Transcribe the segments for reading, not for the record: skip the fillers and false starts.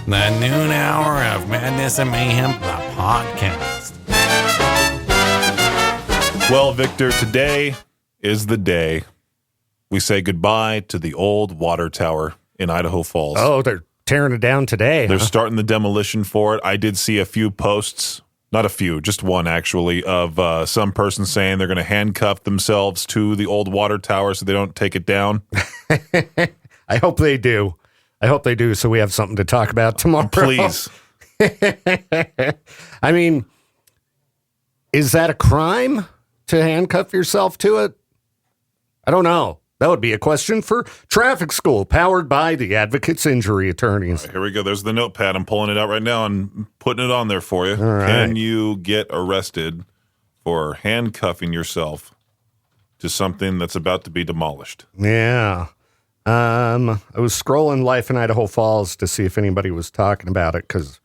The noon hour of Madness and Mayhem, the podcast. Well, Victor, today is the day we say goodbye to the old water tower in Idaho Falls. Oh, they're tearing it down today. They're starting the demolition for it. I did see a few posts, not a few, just one actually, of some person saying they're going to handcuff themselves to the old water tower so they don't take it down. I hope they do. So we have something to talk about tomorrow. Please. I mean, is that a crime to handcuff yourself to it? I don't know. That would be a question for traffic school, powered by the Advocates Injury Attorneys. Right, here we go. There's the notepad. I'm pulling it out right now and putting it on there for you. All right. Can you get arrested for handcuffing yourself to something that's about to be demolished? Yeah. I was scrolling Life in Idaho Falls to see if anybody was talking about it, because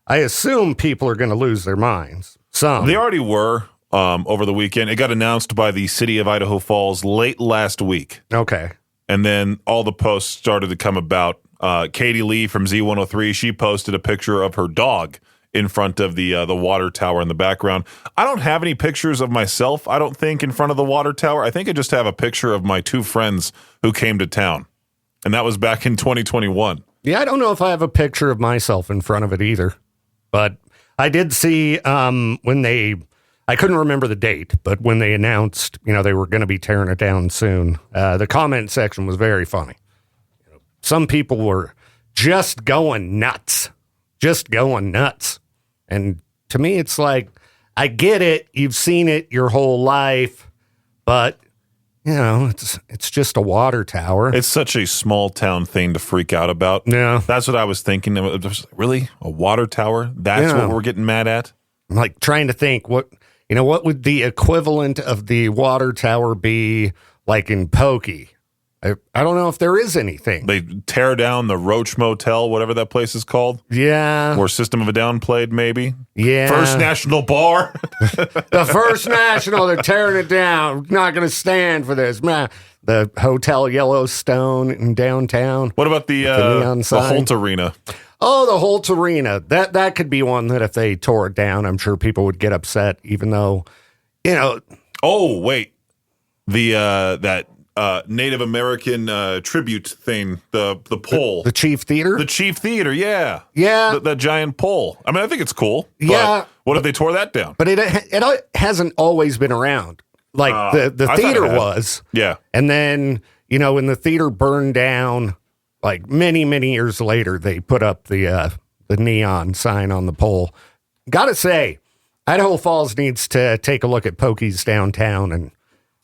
I assume people are going to lose their minds. Some. They already were over the weekend. It got announced by the city of Idaho Falls late last week. Okay. And then all the posts started to come about. Katie Lee from Z103, she posted a picture of her dog in front of the water tower in the background. I don't have any pictures of myself, I don't think, in front of the water tower. I think I just have a picture of my two friends who came to town. And that was back in 2021. Yeah, I don't know if I have a picture of myself in front of it either. But I did see I couldn't remember the date, but when they announced, they were going to be tearing it down soon, the comment section was very funny. Some people were just going nuts. And to me, it's like, I get it. You've seen it your whole life, but it's just a water tower. It's such a small town thing to freak out about. Yeah. That's what I was thinking. Really? A water tower? That's what we're getting mad at? I'm like trying to think what would the equivalent of the water tower be like in Pokey? I don't know if there is anything. They tear down the Roach Motel, whatever that place is called. Yeah. Or System of a Down played, maybe. Yeah. First National Bar. The First National, they're tearing it down. Not going to stand for this. Man, the Hotel Yellowstone in downtown. What about the neon sign? Holt Arena? Oh, the Holt Arena. That could be one that if they tore it down, I'm sure people would get upset, even though, Oh, wait. That Native American tribute thing, the pole. The Chief Theater? The Chief Theater, yeah. Yeah. The giant pole. I mean, I think it's cool. Yeah. What if they tore that down? But it hasn't always been around. Like the theater was. Yeah. And then, when the theater burned down, like many, many years later, they put up the neon sign on the pole. Gotta say, Idaho Falls needs to take a look at Pokey's downtown and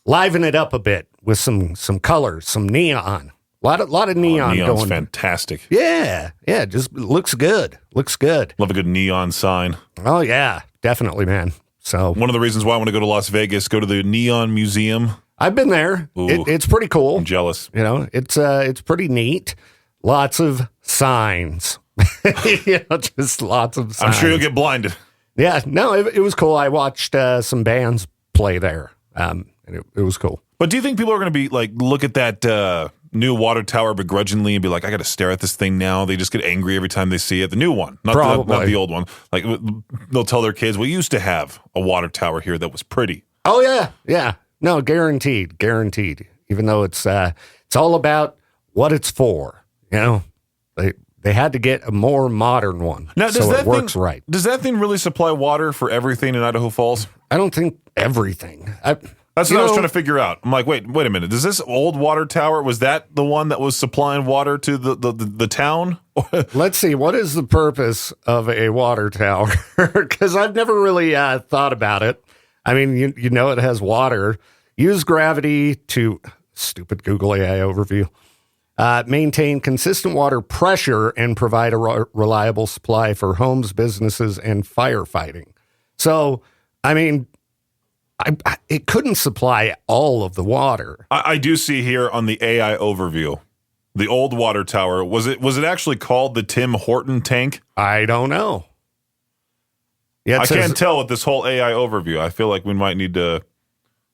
liven it up a bit with some colors, some neon. A lot of neon neon's going. Fantastic. Yeah, just looks good. Love a good neon sign. Oh yeah, definitely, man. So one of the reasons why I want to go to Las Vegas, go to the Neon Museum. I've been there. It's pretty cool. I'm jealous. It's pretty neat. Lots of signs. Just lots of signs. I'm sure you'll get blinded. Yeah, no, it was cool. I watched some bands play there. And it was cool. But do you think people are going to be like, look at that new water tower begrudgingly and be like, I got to stare at this thing now? They just get angry every time they see it. The new one, not the old one. Like they'll tell their kids, we used to have a water tower here that was pretty. Oh yeah. No, guaranteed. Even though it's all about what it's for. They had to get a more modern one, now, so it works right. Does that thing really supply water for everything in Idaho Falls? I don't think everything. That's what I was trying to figure out. I'm like, wait a minute. Does this old water tower, was that the one that was supplying water to the town? Let's see. What is the purpose of a water tower? Because I've never really thought about it. I mean, it has water. Use gravity to, stupid Google AI overview, maintain consistent water pressure and provide a reliable supply for homes, businesses, and firefighting. So, I mean, it couldn't supply all of the water. I do see here on the AI overview, the old water tower, was it actually called the Tim Horton tank? I don't know. Yeah, I can't tell with this whole AI overview. I feel like we might need to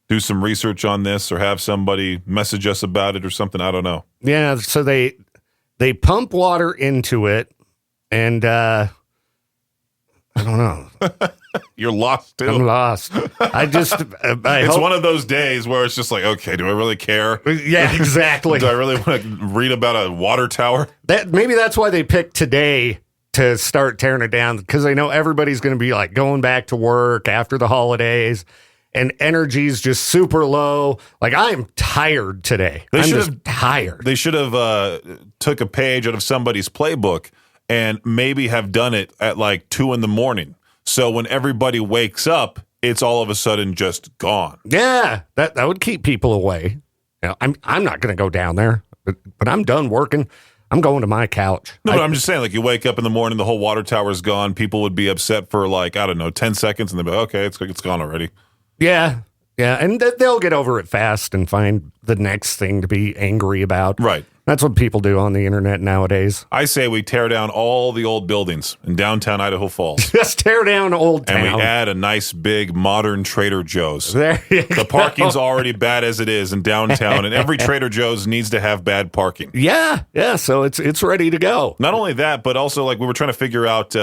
do some research on this or have somebody message us about it or something. I don't know. Yeah, so they pump water into it, And I don't know. You're lost too. I'm lost. It's one of those days where it's just like, okay, do I really care? Yeah, exactly. Do I really want to read about a water tower? Maybe that's why they picked today to start tearing it down, because they know everybody's going to be like going back to work after the holidays, and energy's just super low. Like, I am tired today. I'm just tired. They should have took a page out of somebody's playbook and maybe have done it at like 2 a.m. So when everybody wakes up, it's all of a sudden just gone. Yeah, that would keep people away. You know, I'm not going to go down there, but I'm done working. I'm going to my couch. No, but I'm just saying, like, you wake up in the morning, the whole water tower is gone. People would be upset for like, I don't know, 10 seconds, and they'd be like, okay, it's gone already. Yeah, and they'll get over it fast and find the next thing to be angry about. Right. That's what people do on the internet nowadays. I say we tear down all the old buildings in downtown Idaho Falls. Just tear down Old Town. And we add a nice, big, modern Trader Joe's. There you The parking's already bad as it is in downtown, and every Trader Joe's needs to have bad parking. Yeah, so it's ready to go. Not only that, but also, like, we were trying to figure out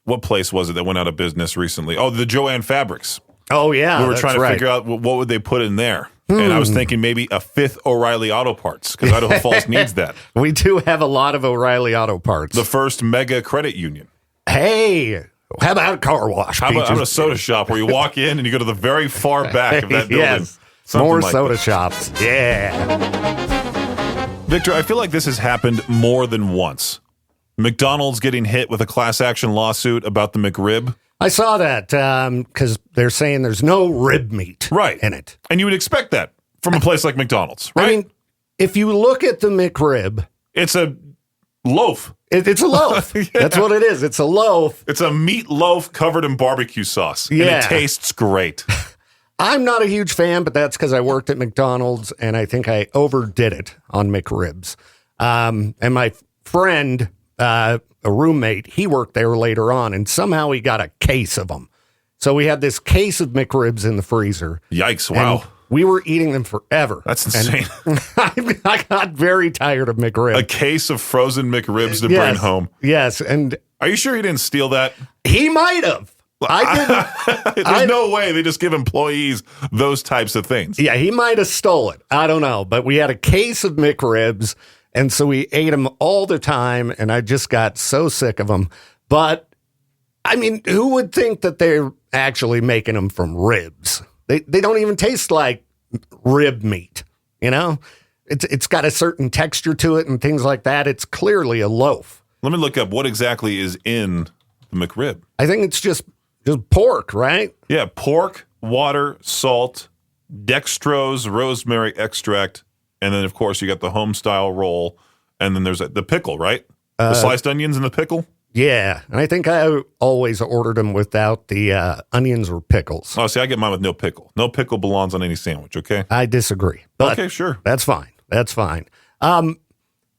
what place was it that went out of business recently? Oh, the Joann Fabrics. Oh, yeah, We were trying to figure out what would they put in there. And I was thinking maybe a 5th O'Reilly Auto Parts, because Idaho Falls needs that. We do have a lot of O'Reilly Auto Parts. The first mega credit union. How about a car wash? How about a soda shop where you walk in and you go to the very far back of that building? Yes, Something more like soda that. shops. Yeah. Victor, I feel like this has happened more than once. McDonald's getting hit with a class action lawsuit about the McRib. I saw that because they're saying there's no rib meat in it. And you would expect that from a place like McDonald's, right? I mean, if you look at the McRib, it's a loaf. It's a loaf. Yeah. That's what it is. It's a loaf. It's a meat loaf covered in barbecue sauce. Yeah. And it tastes great. I'm not a huge fan, but that's because I worked at McDonald's and I think I overdid it on McRibs. And my friend, a roommate, he worked there later on, and somehow he got a case of them. So we had this case of McRibs in the freezer. Yikes, wow. And we were eating them forever. That's insane. And I got very tired of McRib. A case of frozen McRibs to bring home. Yes, and Are you sure he didn't steal that? he might have. I didn't. There's no way they just give employees those types of things. Yeah, he might have stole it. I don't know. But we had a case of McRibs, and so we ate them all the time, and I just got so sick of them. But, I mean, who would think that they're actually making them from ribs? They don't even taste like rib meat, you know? It's got a certain texture to it and things like that. It's clearly a loaf. Let me look up what exactly is in the McRib. I think it's just pork, right? Yeah, pork, water, salt, dextrose, rosemary extract, and then, of course, you got the home-style roll, and then there's the pickle, right? The sliced onions and the pickle? Yeah, and I think I always ordered them without the onions or pickles. Oh, see, I get mine with no pickle. No pickle belongs on any sandwich, okay? I disagree. But okay, sure. That's fine. That's fine.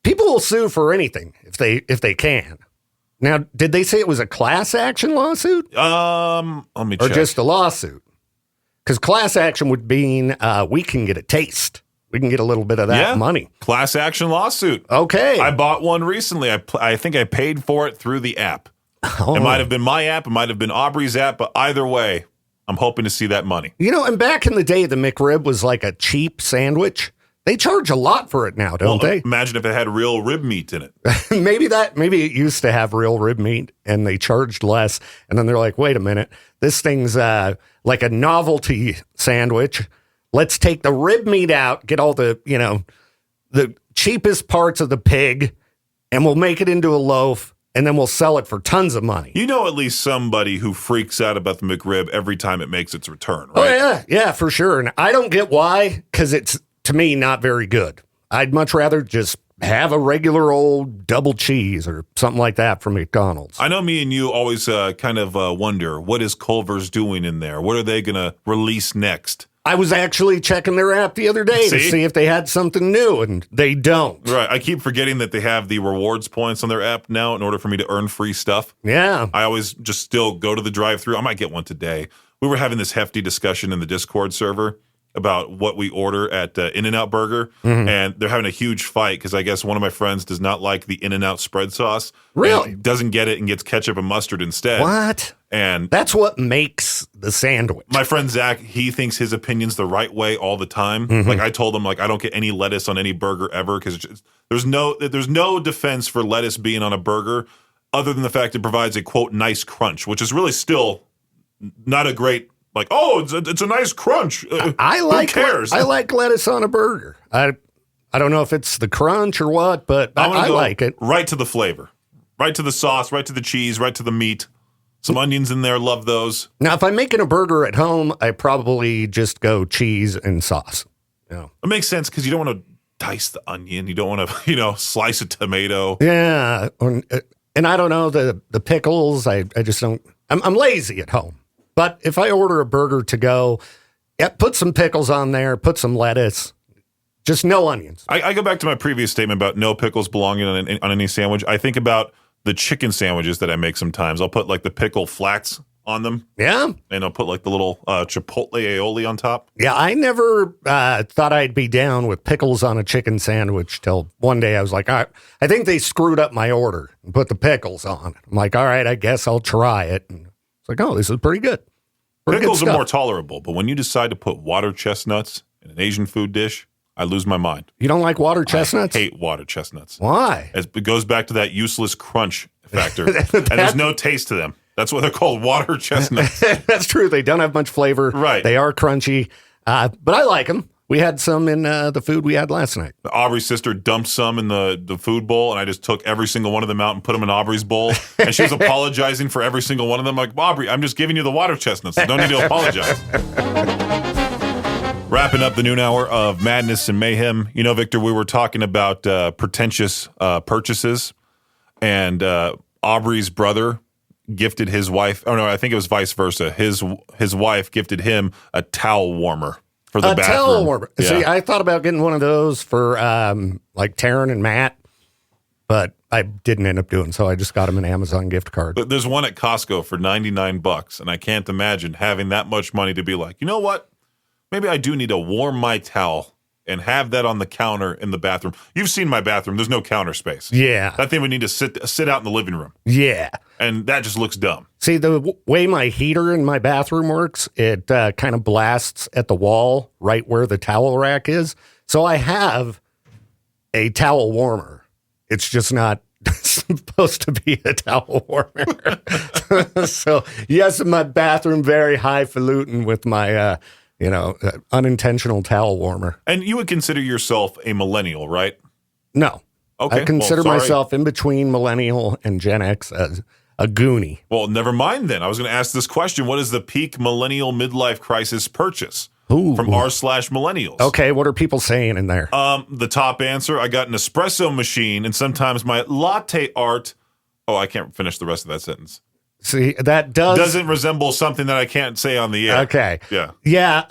People will sue for anything if they can. Now, did they say it was a class action lawsuit? Let me check. Or just a lawsuit? Because class action would mean we can get a taste. We can get a little bit of that money. Class action lawsuit. Okay. I bought one recently. I think I paid for it through the app. Oh. It might have been my app. It might have been Aubrey's app. But either way, I'm hoping to see that money. You know, and back in the day, the McRib was like a cheap sandwich. They charge a lot for it now, don't they? Imagine if it had real rib meat in it. Maybe it used to have real rib meat and they charged less. And then they're like, wait a minute, this thing's like a novelty sandwich. Let's take the rib meat out, get all the cheapest parts of the pig, and we'll make it into a loaf, and then we'll sell it for tons of money. You know at least somebody who freaks out about the McRib every time it makes its return, right? Oh, yeah, for sure. And I don't get why, because it's, to me, not very good. I'd much rather just have a regular old double cheese or something like that from McDonald's. I know me and you always kind of wonder, what is Culver's doing in there? What are they going to release next? I was actually checking their app the other day to see if they had something new, and they don't. Right. I keep forgetting that they have the rewards points on their app now in order for me to earn free stuff. Yeah. I always just still go to the drive-thru. I might get one today. We were having this hefty discussion in the Discord server, about what we order at In-N-Out Burger, and they're having a huge fight because I guess one of my friends does not like the In-N-Out spread sauce. Really? Doesn't get it and gets ketchup and mustard instead. What? And that's what makes the sandwich. My friend Zach, he thinks his opinion's the right way all the time. Like I told him, like I don't get any lettuce on any burger ever because there's no defense for lettuce being on a burger other than the fact it provides a quote nice crunch, which is really still not a great. Like, oh, it's a nice crunch. Who cares? I like lettuce on a burger. I don't know if it's the crunch or what, but I like it. Right to the flavor, right to the sauce, right to the cheese, right to the meat. Some onions in there. Love those. Now, if I'm making a burger at home, I probably just go cheese and sauce. It makes sense because you don't want to dice the onion. You don't want to, slice a tomato. Yeah. And I don't know, the pickles, I just don't. I'm lazy at home. But if I order a burger to go, put some pickles on there, put some lettuce, just no onions. I go back to my previous statement about no pickles belonging on any sandwich. I think about the chicken sandwiches that I make sometimes. I'll put like the pickle flats on them. Yeah. And I'll put like the little chipotle aioli on top. Yeah, I never thought I'd be down with pickles on a chicken sandwich till one day I was like, all right, I think they screwed up my order and put the pickles on. I'm like, all right, I guess I'll try it. And it's like, oh, this is pretty good. Pickles are more tolerable, but when you decide to put water chestnuts in an Asian food dish, I lose my mind. You don't like water chestnuts? I hate water chestnuts. Why? It goes back to that useless crunch factor, and there's no taste to them. That's why they're called water chestnuts. That's true. They don't have much flavor. Right. They are crunchy, but I like them. We had some in the food we had last night. Aubrey's sister dumped some in the food bowl, and I just took every single one of them out and put them in Aubrey's bowl. And she was apologizing for every single one of them. Like, Aubrey, I'm just giving you the water chestnuts. So don't need to apologize. Wrapping up the noon hour of Madness and Mayhem. Victor, we were talking about pretentious purchases, and Aubrey's brother gifted his wife. Oh, no, I think it was vice versa. His wife gifted him a towel warmer. For the bathroom. Towel warmer. Yeah. See, I thought about getting one of those for like Taryn and Matt, but I didn't end up doing so. I just got them an Amazon gift card. But there's one at Costco for $99, and I can't imagine having that much money to be like, you know what? Maybe I do need to warm my towel and have that on the counter in the bathroom. You've seen my bathroom. There's no counter space. Yeah. That thing would need to sit out in the living room. Yeah. And that just looks dumb. See, the way my heater in my bathroom works, it kind of blasts at the wall right where the towel rack is. So I have a towel warmer. It's just not supposed to be a towel warmer. So, yes, in my bathroom, very highfalutin with my, unintentional towel warmer. And you would consider yourself a millennial, right? No. Okay. I consider myself in between millennial and Gen X as a goonie. Well, never mind then. I was going to ask this question. What is the peak millennial midlife crisis purchase? Ooh. From r/millennials. Okay, what are people saying in there? The top answer, I got an espresso machine and sometimes my latte art. Oh, I can't finish the rest of that sentence. See, that doesn't resemble something that I can't say on the air. Okay. Yeah. Yeah,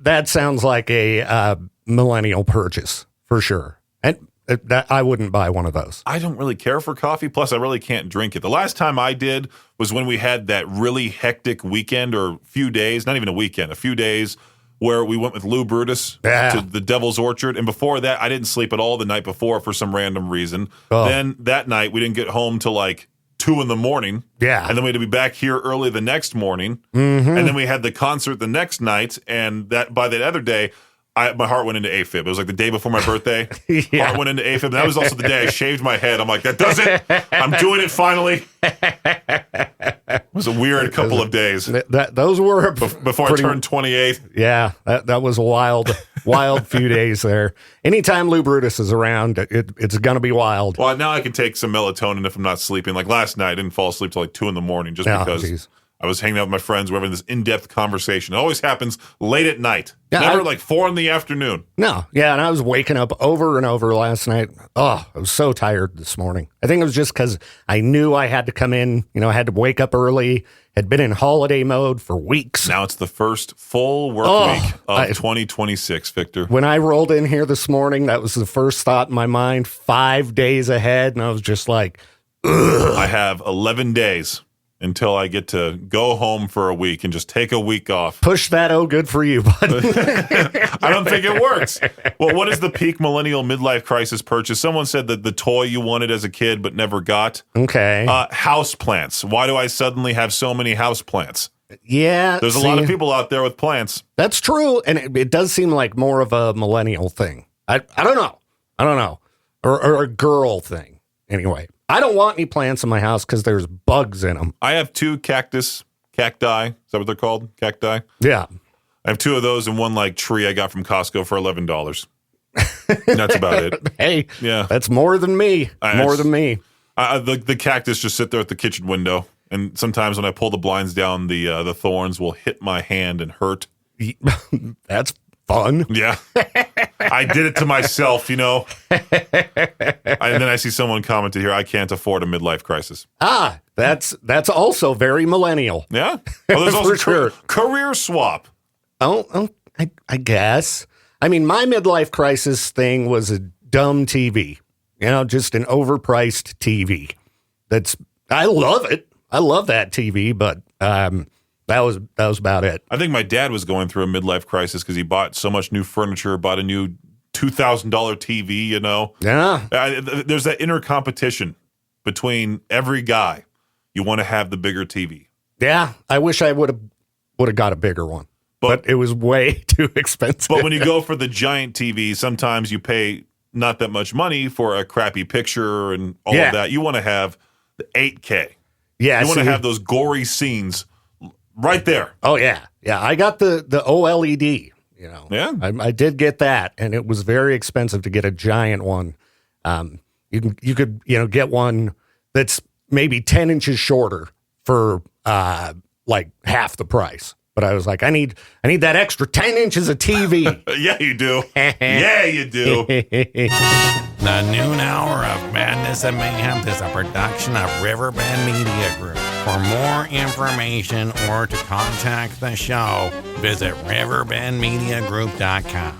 that sounds like a millennial purchase for sure. And that I wouldn't buy one of those. I don't really care for coffee. Plus, I really can't drink it. The last time I did was when we had that really hectic weekend or few days, not even a weekend, a few days where we went with Lou Brutus to the Devil's Orchard. And before that, I didn't sleep at all the night before for some random reason. Oh. Then that night, we didn't get home till like 2 a.m. Yeah. And then we had to be back here early the next morning. Mm-hmm. And then we had the concert the next night. And that by that other day, my heart went into AFib. It was like the day before my birthday. Yeah. Heart went into AFib. And that was also the day I shaved my head. I'm like, that does it. I'm doing it finally. It was a weird couple of days. Those were before I turned 28. Yeah, that was a wild few days there. Anytime Lou Brutus is around, it's going to be wild. Well, now I can take some melatonin if I'm not sleeping. Like last night, I didn't fall asleep till like 2 a.m. just because. Geez. I was hanging out with my friends. We're having this in-depth conversation. It always happens late at night. Yeah, never like 4 p.m. No. Yeah, and I was waking up over and over last night. Oh, I was so tired this morning. I think it was just because I knew I had to come in. I had to wake up early. Had been in holiday mode for weeks. Now it's the first full work week of 2026, Victor. When I rolled in here this morning, that was the first thought in my mind, 5 days ahead. And I was just like, ugh. I have 11 days until I get to go home for a week and just take a week off. Push that. Oh, good for you, bud. I don't think it works. Well, what is the peak millennial midlife crisis purchase? Someone said that the toy you wanted as a kid but never got. Okay. Houseplants. Why do I suddenly have so many houseplants? Yeah. There's a lot of people out there with plants. That's true. And it does seem like more of a millennial thing. I don't know. Or a girl thing. Anyway, I don't want any plants in my house because there's bugs in them. I have 2 cacti. Is that what they're called? Cacti? Yeah. I have 2 of those and one like tree I got from Costco for $11. That's about it. Hey, yeah, that's more than me. The cactus just sit there at the kitchen window, and sometimes when I pull the blinds down, the thorns will hit my hand and hurt. That's fun. Yeah, I did it to myself, And then I see someone commented here, I can't afford a midlife crisis. That's also very millennial. Yeah, there's also sure. Career swap. I guess. I mean, my midlife crisis thing was a dumb TV, just an overpriced TV. I love it. I love that TV, but that was about it. I think my dad was going through a midlife crisis because he bought so much new furniture, bought a new $2,000 TV, Yeah. There's that inner competition between every guy. You want to have the bigger TV. Yeah. I wish I would have got a bigger one. But it was way too expensive. But when you go for the giant TV, sometimes you pay not that much money for a crappy picture and all of that. You want to have the 8K. Yeah. You want to have those gory scenes right there. Oh, yeah. Yeah. I got the OLED, Yeah. I did get that, and it was very expensive to get a giant one. You could get one that's maybe 10 inches shorter for like half the price. But I was like, I need that extra 10 inches of TV. Yeah, you do. Yeah, you do. The noon hour of Madness and Mayhem is a production of Riverbend Media Group. For more information or to contact the show, visit riverbendmediagroup.com.